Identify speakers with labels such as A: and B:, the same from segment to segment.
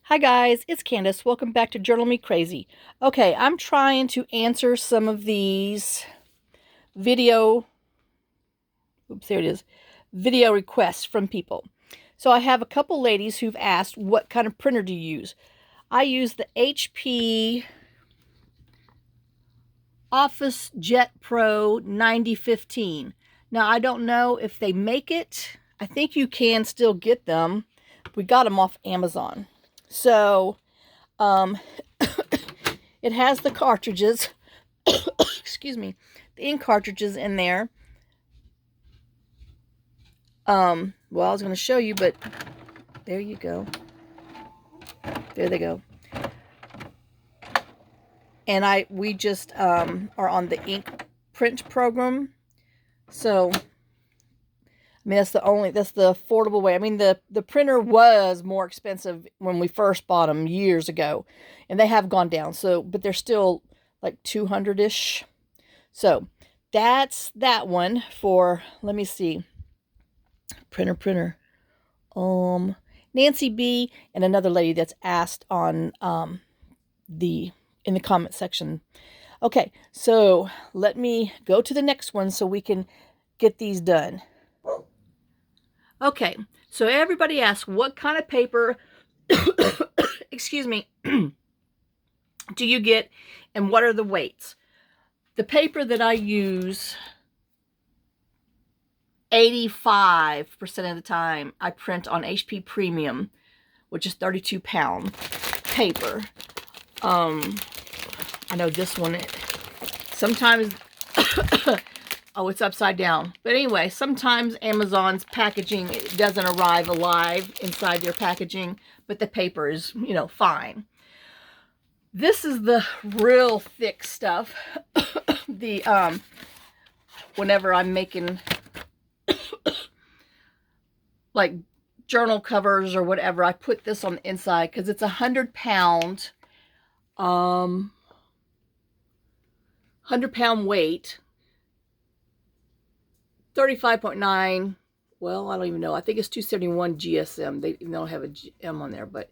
A: Hi guys, it's Candace. Welcome back to Journal Me Crazy. Okay, I'm trying to answer some of these video, video requests from people. So I have a couple ladies who've asked, what kind of printer do you use? I use the HP OfficeJet Pro 9015. Now, I don't know if they make it. I think you can still get them. We got them off Amazon. So, it has the cartridges, excuse me, the ink cartridges in there. Well, I was going to show you, but there you go. There they go. And we just are on the ink print program. So, I mean, that's the affordable way. I mean, the printer was more expensive when we first bought them years ago, and they have gone down. So, but they're still like 200-ish. So, that's that one for, let me see, printer. Nancy B. and another lady that's asked on in the comment section. Okay, so let me go to the next one so we can get these done. Okay, so everybody asks, what kind of paper, excuse me, do you get, and what are the weights? The paper that I use, 85% of the time, I print on HP Premium, which is 32-pound paper. I know this one, sometimes... Oh, it's upside down. But anyway, sometimes Amazon's packaging doesn't arrive alive inside their packaging, but the paper is, fine. This is the real thick stuff. Whenever I'm making like journal covers or whatever, I put this on the inside because it's 100-pound, 100-pound weight. 35.9, well, I don't even know. I think it's 271 GSM. They don't have a GM on there, but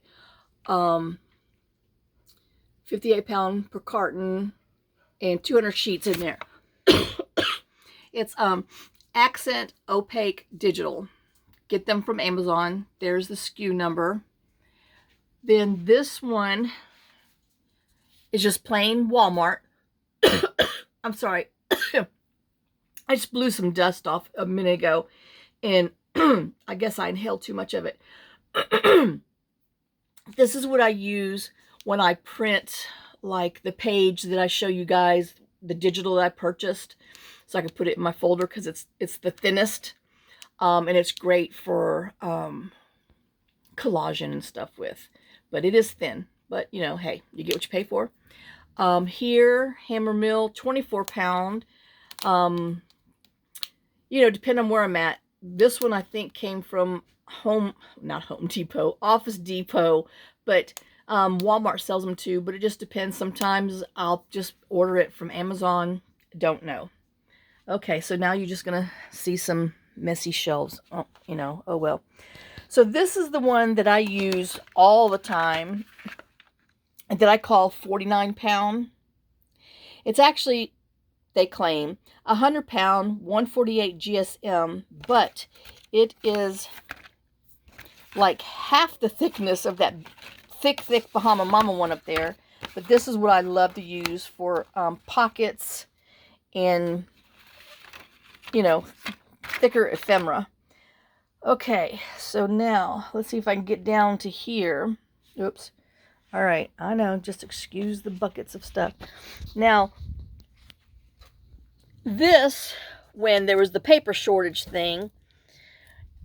A: 58-pound per carton and 200 sheets in there. It's Accent Opaque Digital. Get them from Amazon. There's the SKU number. Then this one is just plain Walmart. I'm sorry. I just blew some dust off a minute ago, and I guess I inhaled too much of it. This is what I use when I print, like the page that I show you guys, the digital that I purchased, so I can put it in my folder because it's the thinnest, and it's great for collaging and stuff with. But it is thin. But, hey, you get what you pay for. Here, Hammer Mill, 24-pound. Depending on where I'm at. This one I think came from Office Depot, but Walmart sells them too, but it just depends. Sometimes I'll just order it from Amazon. Don't know. Okay, so now you're just going to see some messy shelves. Oh, oh well. So this is the one that I use all the time that I call 49-pound. It's actually, they claim, 100-pound, 148 GSM, but it is like half the thickness of that thick Bahama Mama one up there. But this is what I love to use for pockets and, thicker ephemera. Okay, so now let's see if I can get down to here. Oops. All right, I know, just excuse the buckets of stuff. Now, this, when there was the paper shortage thing,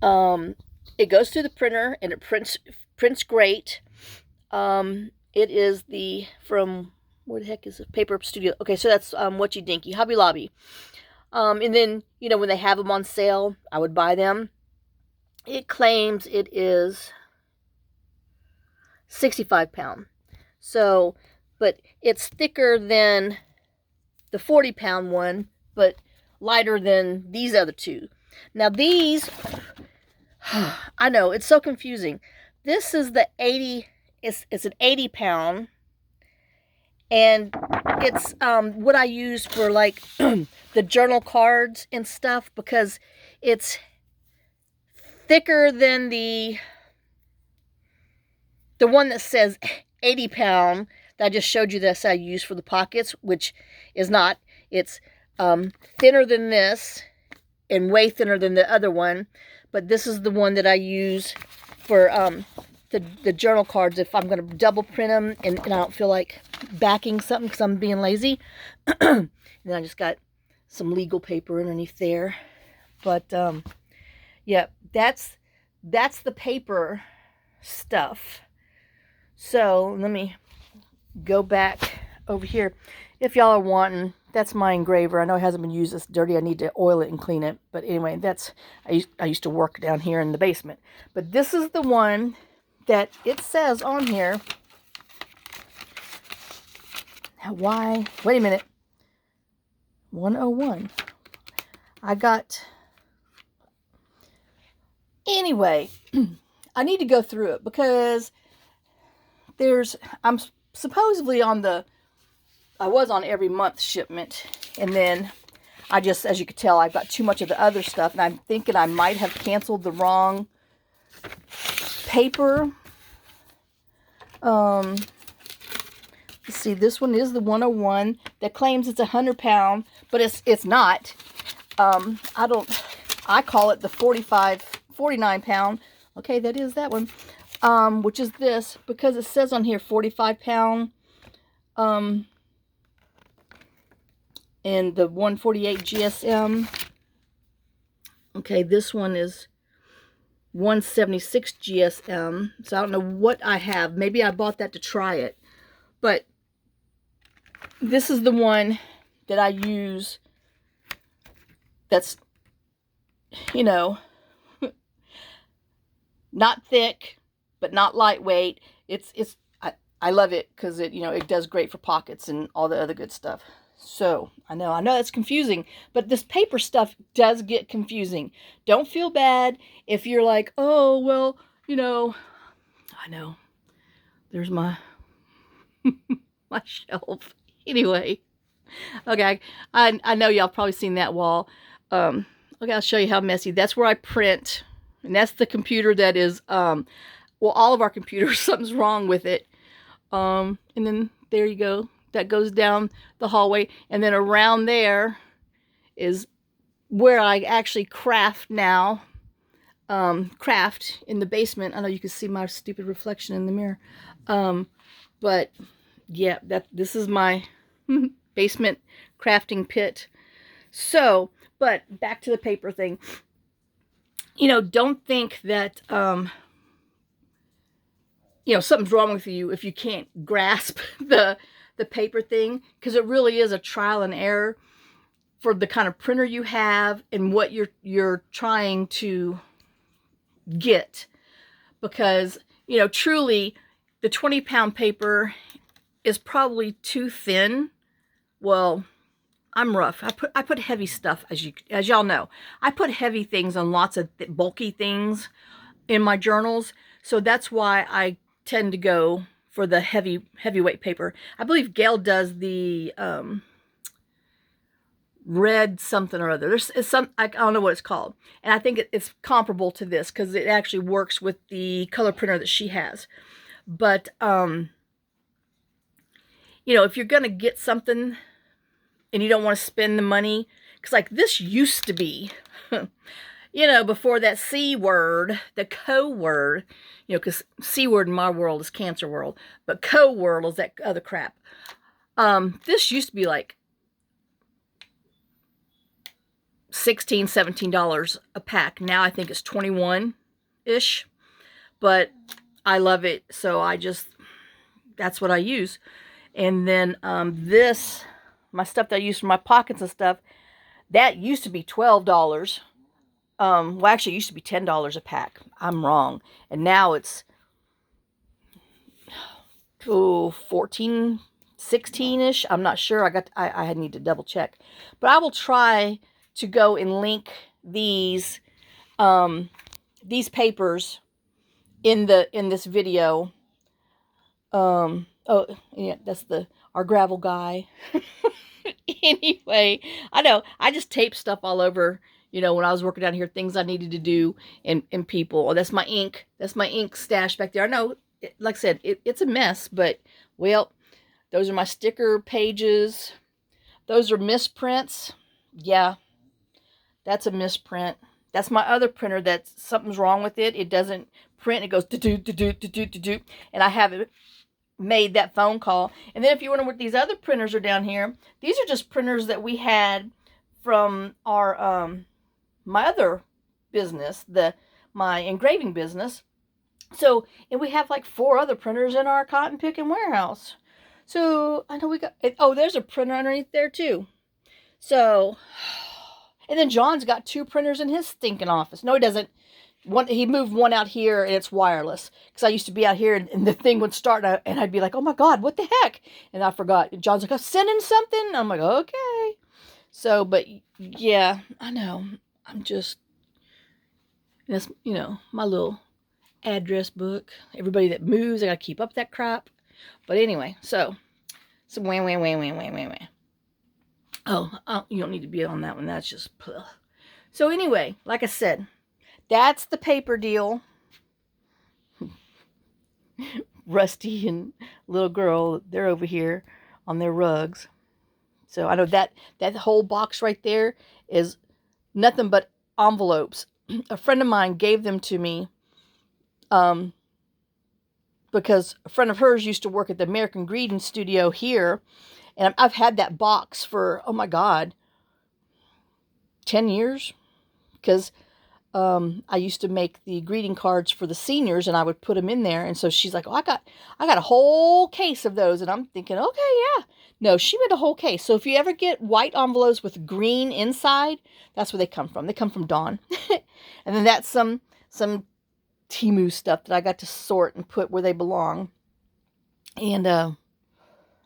A: it goes through the printer and it prints great. It is from, what the heck is it? Paper Studio. Okay, so that's Whatchy Dinky, Hobby Lobby. And then, when they have them on sale, I would buy them. It claims it is 65-pound. So, but it's thicker than the 40-pound one, but lighter than these other two. Now these, I know, it's so confusing. This is the 80 it's an 80 pound. And it's what I use for like the journal cards and stuff, because it's thicker than the one that says 80 pound that I just showed you that I use for the pockets, which is not. It's thinner than this and way thinner than the other one. But this is the one that I use for the journal cards if I'm going to double print them and I don't feel like backing something because I'm being lazy. And then I just got some legal paper underneath there. But yeah, that's the paper stuff. So let me go back over here. If y'all are wanting, that's my engraver. I know it hasn't been used. It's dirty. I need to oil it and clean it. But anyway, that's I used to work down here in the basement. But this is the one that it says on here. Now why? Wait a minute. 101. I got... Anyway, I need to go through it because I'm supposedly on I was on every month shipment, and then I just, as you could tell, I've got too much of the other stuff, and I'm thinking I might have canceled the wrong paper. Let's see, this one is the 101 that claims it's 100 pound, but it's not. I call it the 49 pound. Okay, that is that one. Which is this, because it says on here 45 pound. And the 148 GSM. Okay, this one is 176 GSM. So I don't know what I have. Maybe I bought that to try it. But this is the one that I use that's, you know, not thick, but not lightweight. I love it because it does great for pockets and all the other good stuff. So I know that's confusing, but this paper stuff does get confusing. Don't feel bad if you're like, oh well, I know. There's my my shelf. Anyway, okay, I know y'all probably seen that wall. Okay, I'll show you how messy. That's where I print, and that's the computer that is well, all of our computers, something's wrong with it. And then there you go. That goes down the hallway, and then around there is where I actually craft now. Craft in the basement. I know you can see my stupid reflection in the mirror. But yeah, this is my basement crafting pit. So, but back to the paper thing. Don't think that something's wrong with you if you can't grasp the paper thing, because it really is a trial and error for the kind of printer you have and what you're trying to get. Because truly the 20 pound paper is probably too thin. Well, I'm rough. I put heavy stuff, as y'all know. I put heavy things on lots of bulky things in my journals, so that's why I tend to go for the heavyweight paper. I believe Gail does the red something or other. There's some, I don't know what it's called, and I think it's comparable to this because it actually works with the color printer that she has. But if you're gonna get something and you don't want to spend the money, because like this used to be before that C word, the co word, because C word in my world is cancer world, but co word is that other crap. This used to be like $16, $17 a pack. Now I think it's 21-ish, but I love it. So that's what I use. And then my stuff that I use for my pockets and stuff, that used to be $12. Well, actually, it used to be $10 a pack. I'm wrong. And now it's 14, 16-ish. I'm not sure. I need to double check. But I will try to go and link these papers in this video. Oh, yeah, that's our gravel guy. Anyway, I know I just taped stuff all over, when I was working down here, things I needed to do, and people. Oh, that's my ink. That's my ink stash back there. I know, like I said, it's a mess, but, well, those are my sticker pages. Those are misprints. Yeah, that's a misprint. That's my other printer that something's wrong with it. It doesn't print. It goes do do do do do do do, and I haven't made that phone call. And then if you wonder what these other printers are down here, these are just printers that we had from our my other business, my engraving business. So, and we have like 4 other printers in our cotton picking warehouse. So I know we got, oh, there's a printer underneath there too. So, and then John's got 2 printers in his stinking office. No, he doesn't. He moved one out here, and it's wireless. Because I used to be out here, and the thing would start, and I'd be like, oh my God, what the heck? And I forgot. And John's like, I'm sending something. I'm like, okay. So, but yeah, I know. I'm just, that's, my little address book. Everybody that moves, I got to keep up that crap. But anyway, so wah. Oh, you don't need to be on that one. That's just, ugh. So anyway, like I said, that's the paper deal. Rusty and little girl, they're over here on their rugs. So I know that whole box right there is nothing but envelopes. A friend of mine gave them to me because a friend of hers used to work at the American Greeting Studio here. And I've had that box for, oh my God, 10 years. Because I used to make the greeting cards for the seniors, and I would put them in there. And so she's like, oh, I got a whole case of those. And I'm thinking, okay, yeah. No, she made a whole case. So if you ever get white envelopes with green inside, that's where they come from. They come from Dawn. And then that's some Temu stuff that I got to sort and put where they belong. And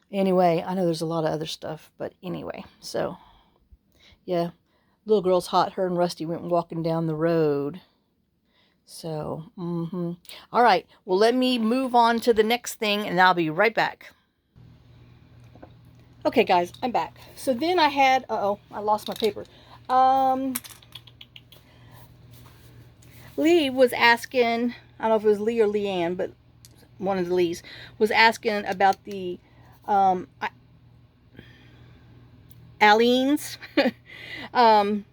A: anyway, I know there's a lot of other stuff, but anyway, so yeah. Little girl's hot. Her and Rusty went walking down the road. So, all right. Well, let me move on to the next thing, and I'll be right back. Okay, guys, I'm back. So then I had, I lost my paper. Lee was asking, I don't know if it was Lee or Leanne, but one of the Lees was asking about the Aleenes. The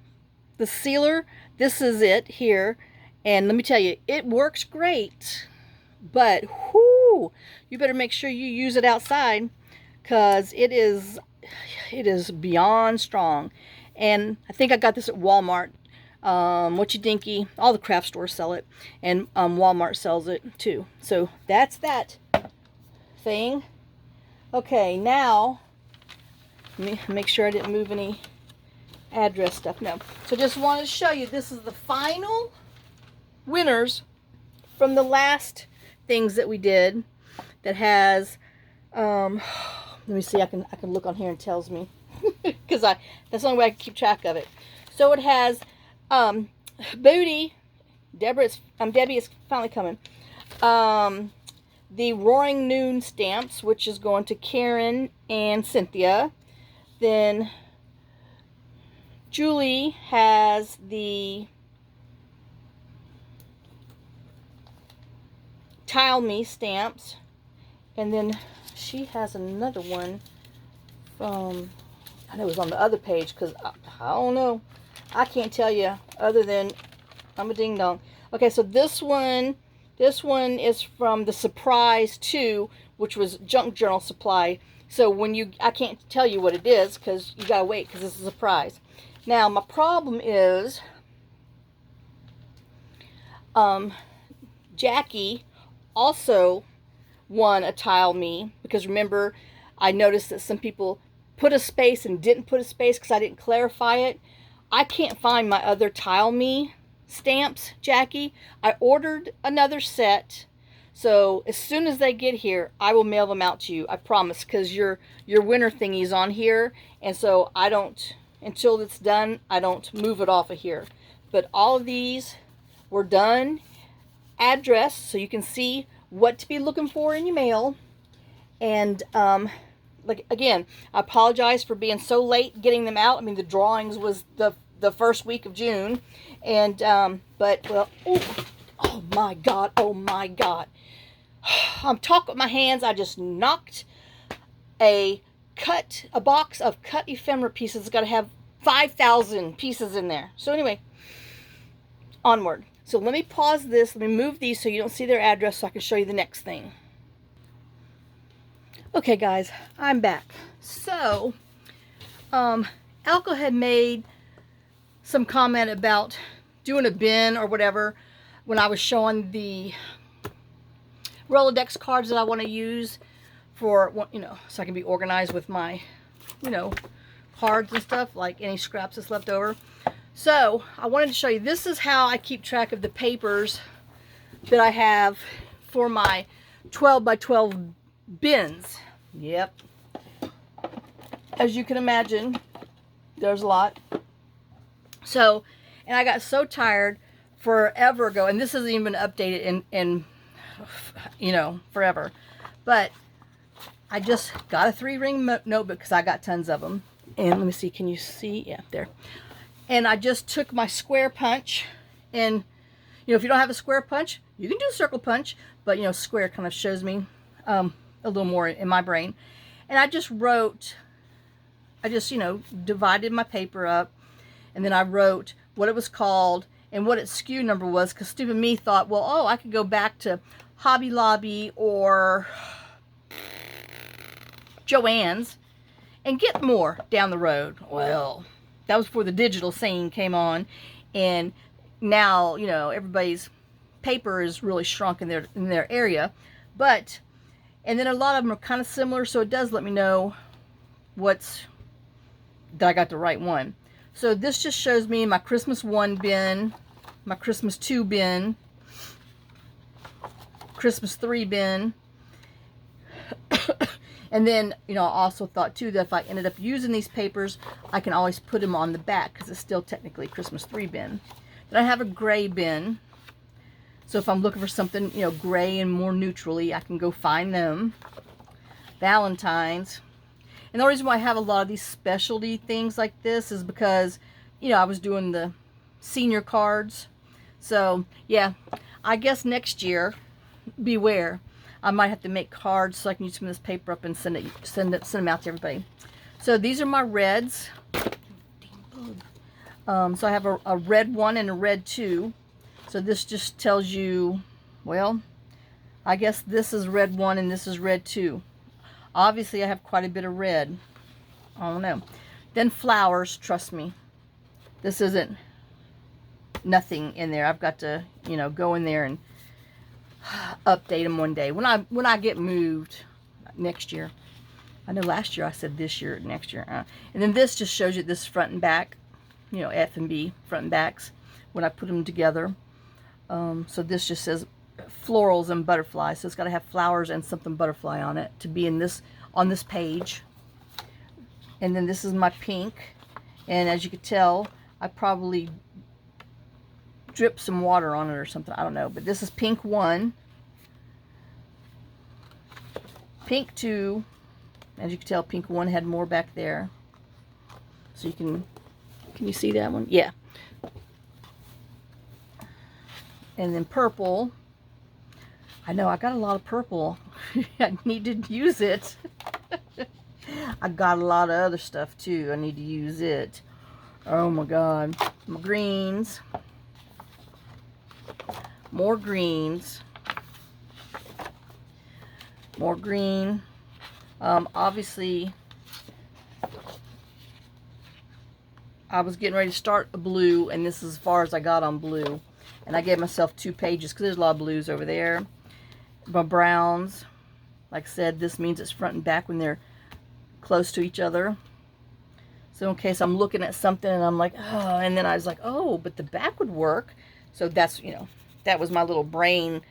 A: sealer, this is it here, and let me tell you, it works great, but whoo, you better make sure you use it outside, because it is beyond strong. And I think I got this at Walmart. What you dinky, all the craft stores sell it, and Walmart sells it too. So that's that thing. Okay, now let me make sure I didn't move any address stuff. No. So just wanted to show you, this is the final winners from the last things that we did that has let me see, I can look on here and tells me because that's the only way I can keep track of it. So it has Booty, Debbie is finally coming. The Roaring Noon stamps, which is going to Karen and Cynthia. Then Julie has the Tile Me stamps, and then she has another one from, I know it was on the other page, because I don't know, I can't tell you other than I'm a ding dong. Okay, so this one is from the Surprise 2, which was Junk Journal Supply. So I can't tell you what it is because you gotta wait, because it's a surprise. Now, my problem is, Jackie also won a Tile Me, because remember, I noticed that some people put a space and didn't put a space because I didn't clarify it. I can't find my other Tile Me stamps, Jackie. I ordered another set, so as soon as they get here, I will mail them out to you. I promise, because your winner thingy is on here, and so I don't, until it's done, I don't move it off of here. But all of these were done, addressed, so you can see what to be looking for in your mail. And like again, I apologize for being so late getting them out. I mean, the drawings was the first week of June, and but well, ooh, oh my God, oh my God. I'm talking with my hands. I just knocked a box of cut ephemera pieces. It's got to have 5,000 pieces in there. So anyway, onward. So let me pause this. Let me move these so you don't see their address so I can show you the next thing. Okay, guys, I'm back. So, Alco had made some comment about doing a bin or whatever when I was showing the Rolodex cards that I want to use for, you know, so I can be organized with my, you know, cards and stuff, like any scraps that's left over. So I wanted to show you, this is how I keep track of the papers that I have for my 12 by 12 bins. Yep. As you can imagine, there's a lot. So, and I got so tired forever ago, and this isn't even updated in you know, forever. But I just got a 3-ring notebook because I got tons of them. And let me see, can you see? Yeah, there. And I just took my square punch, and you know, if you don't have a square punch, you can do a circle punch, but you know, square kind of shows me a little more in my brain. And I just wrote, you know, divided my paper up, and then I wrote what it was called and what its SKU number was, because stupid me thought, well, oh, I could go back to Hobby Lobby or Joann's and get more down the road. Well, that was before the digital scene came on, and now, you know, everybody's paper is really shrunk in their area. But, and then a lot of them are kind of similar, so it does let me know that I got the right one. So this just shows me my Christmas 1 bin, my Christmas 2 bin, Christmas 3 bin. And then, you know, I also thought too that if I ended up using these papers, I can always put them on the back because it's still technically Christmas 3 bin. Then I have a gray bin. So if I'm looking for something, you know, gray and more neutrally, I can go find them. Valentine's. And the reason why I have a lot of these specialty things like this is because, you know, I was doing the senior cards. So, yeah, I guess next year, beware. I might have to make cards so I can use some of this paper up and send them out to everybody. So these are my reds. So I have a red 1 and a red 2. So this just tells you, well, I guess this is red 1 and this is red 2. Obviously, I have quite a bit of red. I don't know. Then flowers, trust me. This isn't nothing in there. I've got to, you know, go in there and update them one day when I get moved next year. I know last year I said this year, next year. And then this just shows you this front and back, you know, F and B front and backs when I put them together. So this just says florals and butterflies, so it's got to have flowers and something butterfly on it to be in this on this page. And then this is my pink, and as you can tell, I probably drip some water on it or something, I don't know. But this is pink 1, pink 2. As you can tell, pink 1 had more back there. So you can you see that one? Yeah. And then purple. I know I got a lot of purple. I need to use it. I got a lot of other stuff too. I need to use it. Oh my God. My greens. More greens. More green. Obviously, I was getting ready to start a blue, and this is as far as I got on blue. And I gave myself 2 pages because there's a lot of blues over there. My browns, like I said, this means it's front and back when they're close to each other. So in case I'm looking at something and I'm like, oh, and then I was like, oh, but the back would work. So that's, you know, that was my little brain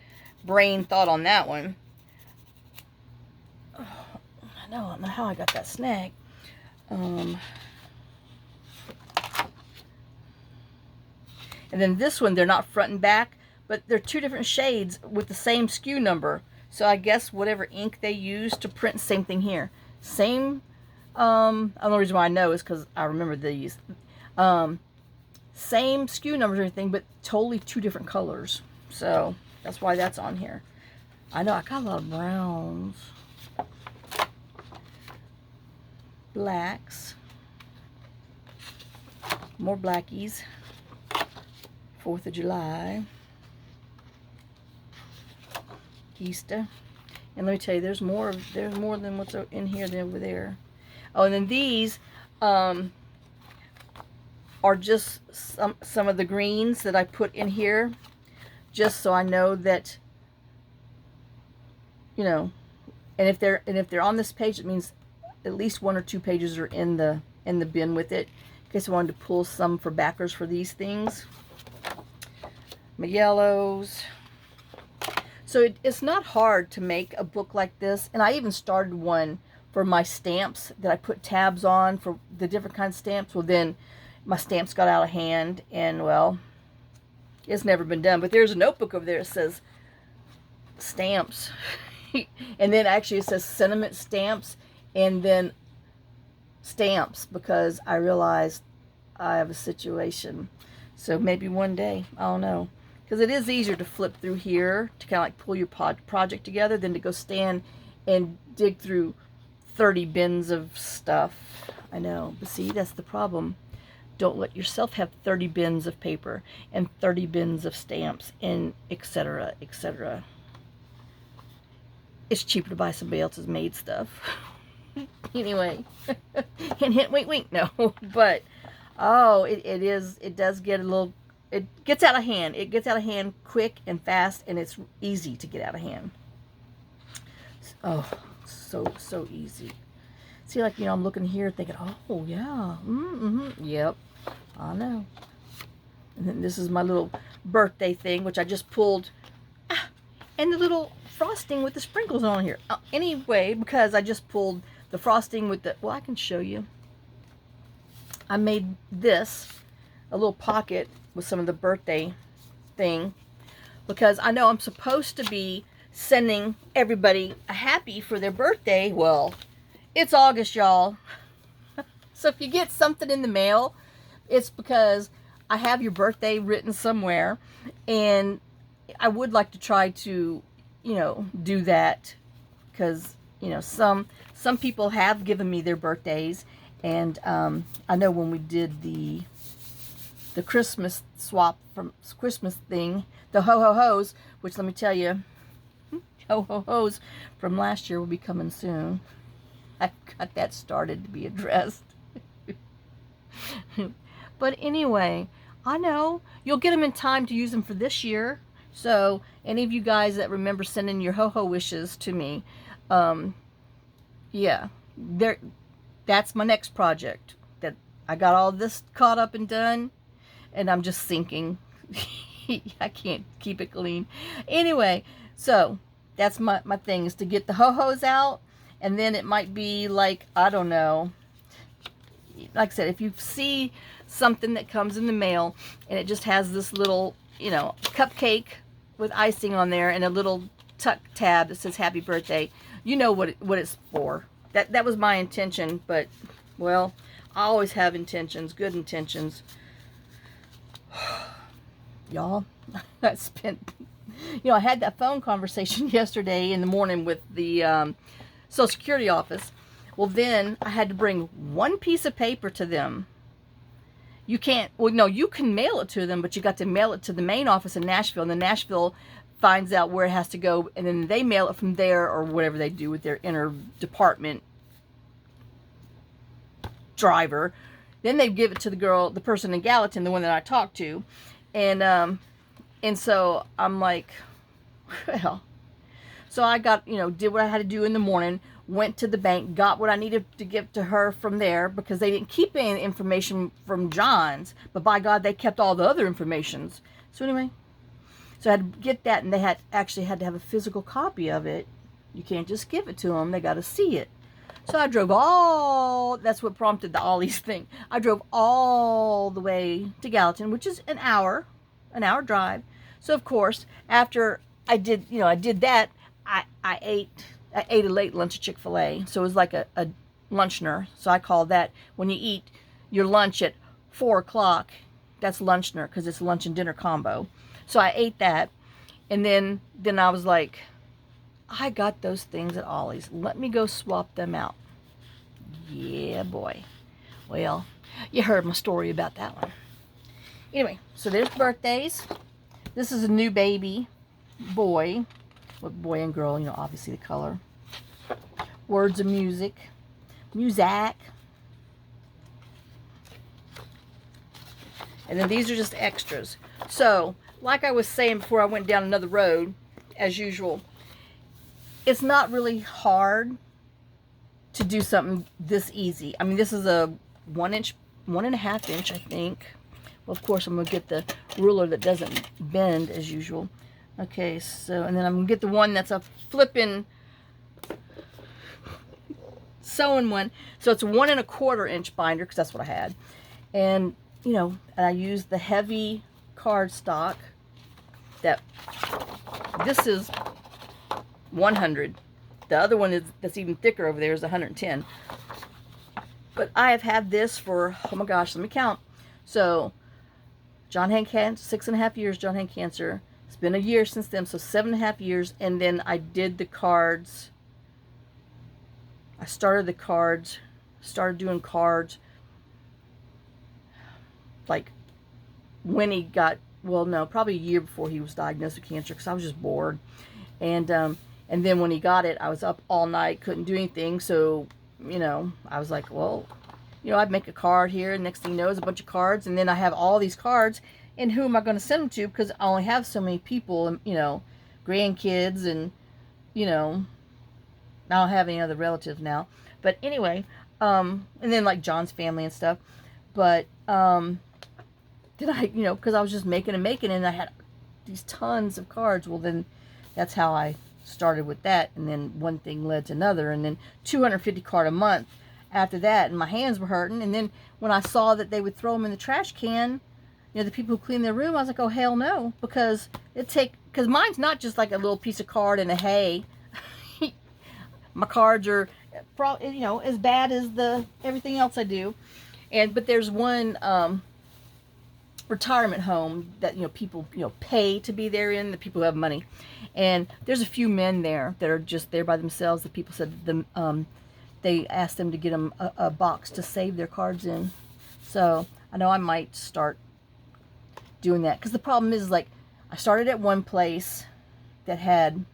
A: thought on that one. Oh, I don't know how I got that snag. And then this one, they're not front and back, but they're 2 different shades with the same SKU number. So I guess whatever ink they use to print, same thing here. Same, the only reason why I know is because I remember these. Same SKU numbers and everything, but totally two different colors. So that's why that's on here. I know I got a lot of browns. Blacks. More blackies. 4th of July. Easter. And let me tell you, there's more than what's in here than over there. Oh, and then these are just some of the greens that I put in here, just so I know that, you know, and if they're on this page, it means at least 1 or 2 pages are in the bin with it. In case I wanted to pull some for backers for these things. My yellows. So it's not hard to make a book like this, and I even started one for my stamps that I put tabs on for the different kinds of stamps. Well, then my stamps got out of hand, and well, it's never been done. But there's a notebook over there that says stamps, and then actually it says sentiment stamps, and then stamps, because I realized I have a situation. So maybe one day, I don't know. Because it is easier to flip through here to kind of like pull your project together than to go stand and dig through 30 bins of stuff. I know, but see, that's the problem. Don't let yourself have 30 bins of paper and 30 bins of stamps and etc., etc. It's cheaper to buy somebody else's made stuff. Anyway, hint, hint, wink, wink. No, but oh, it does get a little. It gets out of hand. It gets out of hand quick and fast, and it's easy to get out of hand. Oh, so easy. See, like, you know, I'm looking here thinking, oh, yeah. Yep, I know. And then this is my little birthday thing, which I just pulled. And the little frosting with the sprinkles on here. Anyway, because I just pulled the frosting with the, well, I can show you. I made this, a little pocket with some of the birthday thing, because I know I'm supposed to be sending everybody a happy for their birthday. Well, it's August, y'all. So if you get something in the mail, it's because I have your birthday written somewhere, and I would like to try to, you know, do that, because, you know, some people have given me their birthdays, and I know when we did the Christmas swap from Christmas thing, the ho-ho-hos, which let me tell you, ho-ho-hos from last year will be coming soon. I've got that started to be addressed. But anyway, I know you'll get them in time to use them for this year. So any of you guys that remember sending your ho-ho wishes to me, yeah, that's my next project. That I got all this caught up and done, and I'm just sinking. I can't keep it clean. Anyway, so that's my thing, is to get the ho-hos out, and then it might be like, I don't know, like I said, if you see something that comes in the mail and it just has this little, you know, cupcake with icing on there and a little tuck tab that says happy birthday, you know what it's for. That was my intention, but well, I always have intentions, good intentions. Y'all, I spent, you know, I had that phone conversation yesterday in the morning with the Social Security office. Well, then I had to bring one piece of paper to them. You can't, well, no, you can mail it to them, but you got to mail it to the main office in Nashville, and then Nashville finds out where it has to go, and then they mail it from there, or whatever they do with their inter-department driver. Then they give it to the person in Gallatin, the one that I talked to, and so I'm like, well, so I got, you know, did what I had to do in the morning, went to the bank, got what I needed to give to her from there, because they didn't keep any information from John's, but by God, they kept all the other informations. So anyway, so I had to get that, and they actually had to have a physical copy of it. You can't just give it to them, they got to see it. So I drove that's what prompted the Ollie's thing. I drove all the way to Gallatin, which is an hour drive. So of course, after I did that, I I ate a late lunch at Chick-fil-A, so it was like a lunchener. So I call that when you eat your lunch at 4 o'clock, that's lunchener because it's lunch and dinner combo. So I ate that, and then I was like, I got those things at Ollie's. Let me go swap them out. Yeah, boy. Well, you heard my story about that one. Anyway, so there's birthdays. This is a new baby boy. Well, boy and girl, you know, obviously the color. Words of music. Music. And then these are just extras. So, like I was saying before I went down another road, as usual, it's not really hard to do something this easy. I mean, this is a 1.5 inch, I think. Well, of course, I'm going to get the ruler that doesn't bend as usual. Okay, so, and then I'm going to get the one that's a flipping sewing one. So it's a 1.25 inch binder, because that's what I had. And, you know, and I used the heavy cardstock that, this is 100. The other one that's even thicker over there is 110. But I have had this for, oh my gosh, let me count. So, John had cancer, 6.5 years, John had cancer. It's been a year since then, so 7.5 years. And then I did the cards. I started the cards, started doing cards, like, when he got, well, no, probably a year before he was diagnosed with cancer, because I was just bored. And then when he got it, I was up all night, couldn't do anything. So, you know, I was like, well, you know, I'd make a card here. And next thing you know, is a bunch of cards. And then I have all these cards. And who am I going to send them to? Because I only have so many people, you know, grandkids. And, you know, I don't have any other relatives now. But anyway, and then like John's family and stuff. But then I, you know, because I was just making and I had these tons of cards. Well, then that's how I started with that, and then one thing led to another, and then 250 card a month after that, and my hands were hurting. And then when I saw that they would throw them in the trash can, you know, the people who clean their room, I was like, oh hell no, because because mine's not just like a little piece of card and a hay. My cards are probably, you know, as bad as everything else I do. But there's one retirement home that, you know, people, you know, pay to be there in, the people who have money. And there's a few men there that are just there by themselves. The people said they asked them to get them a box to save their cards in. So I know I might start doing that, because the problem is, like, I started at one place that had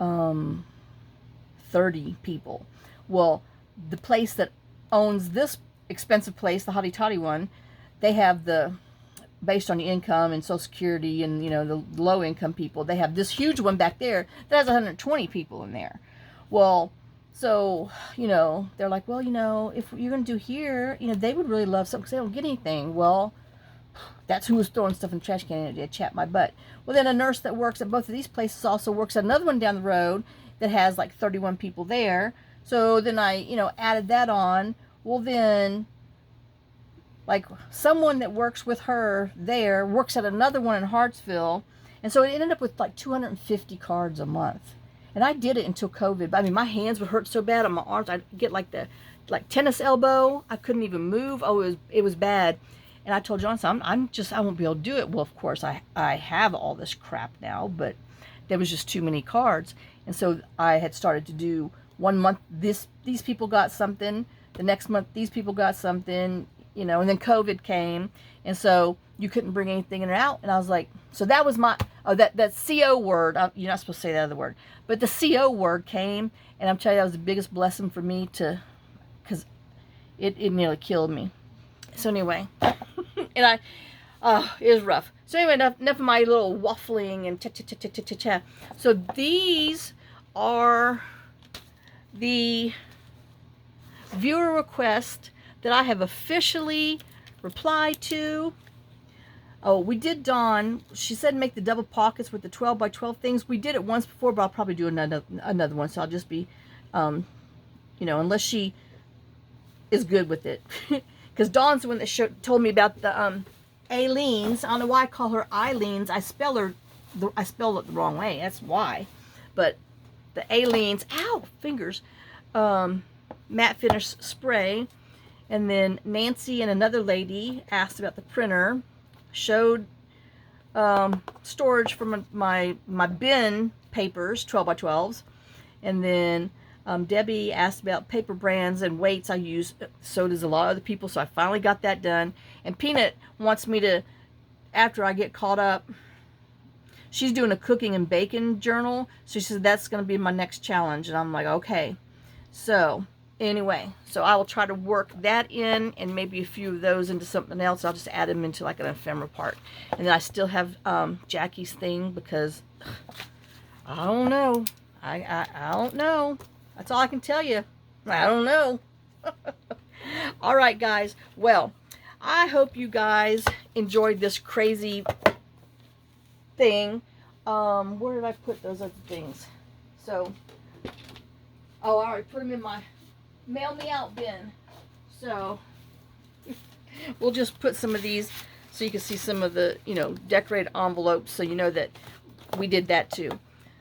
A: 30 people. Well, the place that owns this expensive place, the Hotty Toddy one, they have based on the income and Social Security and, you know, the low income people, they have this huge one back there that has 120 people in there. Well, so, you know, they're like, well, you know, if you're going to do here, you know, they would really love something because they don't get anything. Well, that's who was throwing stuff in the trash can, and it chapped my butt. Well, then a nurse that works at both of these places also works at another one down the road that has like 31 people there. So then I, you know, added that on. Well, then, like, someone that works with her there works at another one in Hartsville. And so it ended up with like 250 cards a month. And I did it until COVID. But I mean, my hands would hurt so bad on my arms. I'd get like tennis elbow. I couldn't even move. Oh, it was bad. And I told Johnson, I won't be able to do it. Well, of course, I have all this crap now, but there was just too many cards. And so I had started to do 1 month, these people got something. The next month, these people got something. You know, and then COVID came, and so you couldn't bring anything in or out. And I was like, so that was my, that CO word, you're not supposed to say that other word, but the CO word came, and I'm telling you, that was the biggest blessing for me because it nearly killed me. So anyway, and it was rough. So anyway, enough of my little waffling and cha-cha-cha-cha-cha-cha. So these are the viewer requests that I have officially replied to. Oh, we did Dawn. She said make the double pockets with the 12 by 12 things. We did it once before, but I'll probably do another one. So I'll just be, you know, unless she is good with it. Because Dawn's the one that told me about the Aleenes. I don't know why I call her Eileen's. I spell it the wrong way. That's why. But the Aleene's, ow, fingers, matte finish spray. And then Nancy and another lady asked about the printer, showed storage for my bin papers, 12 by 12s. And then Debbie asked about paper brands and weights I use. So does a lot of other people. So I finally got that done. And Peanut wants me to, after I get caught up, she's doing a cooking and baking journal. So she said that's going to be my next challenge. And I'm like, okay. So anyway, so I will try to work that in and maybe a few of those into something else. I'll just add them into like an ephemera part. And then I still have Jackie's thing because I don't know. I don't know. That's all I can tell you. I don't know. All right, guys. Well, I hope you guys enjoyed this crazy thing. Where did I put those other things? So, oh, I already put them in my mail me out bin. So, we'll just put some of these so you can see some of the, you know, decorated envelopes so you know that we did that too.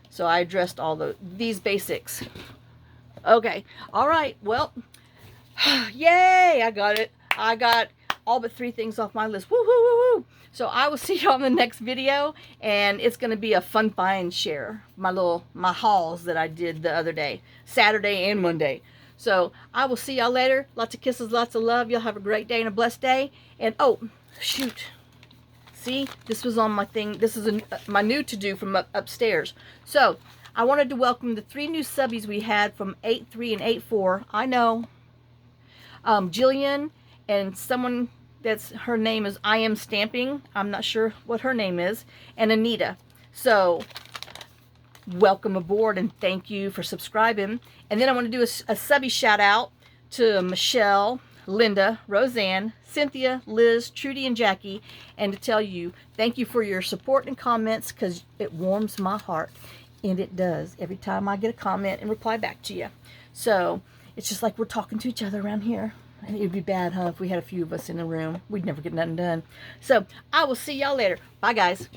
A: So I addressed all these basics. Okay. All right. Well, yay! I got it. I got all but 3 things off my list. Woo, woo, woo, woo. So I will see you on the next video, and it's going to be a fun find share. My hauls that I did the other day, Saturday and Monday. So I will see y'all later. Lots of kisses, lots of love. Y'all have a great day and a blessed day. And oh, shoot. See, this was on my thing. This is my new to-do from upstairs. So I wanted to welcome the 3 new subbies we had from 8-3 and 8-4. I know. Jillian and someone that's, her name is I Am Stamping. I'm not sure what her name is. And Anita. So welcome aboard and thank you for subscribing. And then I want to do a subby shout out to Michelle, Linda, Roseanne, Cynthia, Liz, Trudy, and Jackie, and to tell you thank you for your support and comments because it warms my heart, and it does every time I get a comment and reply back to you. So it's just like we're talking to each other around here. And it would be bad, huh, if we had a few of us in a room. We'd never get nothing done. So I will see y'all later. Bye, guys.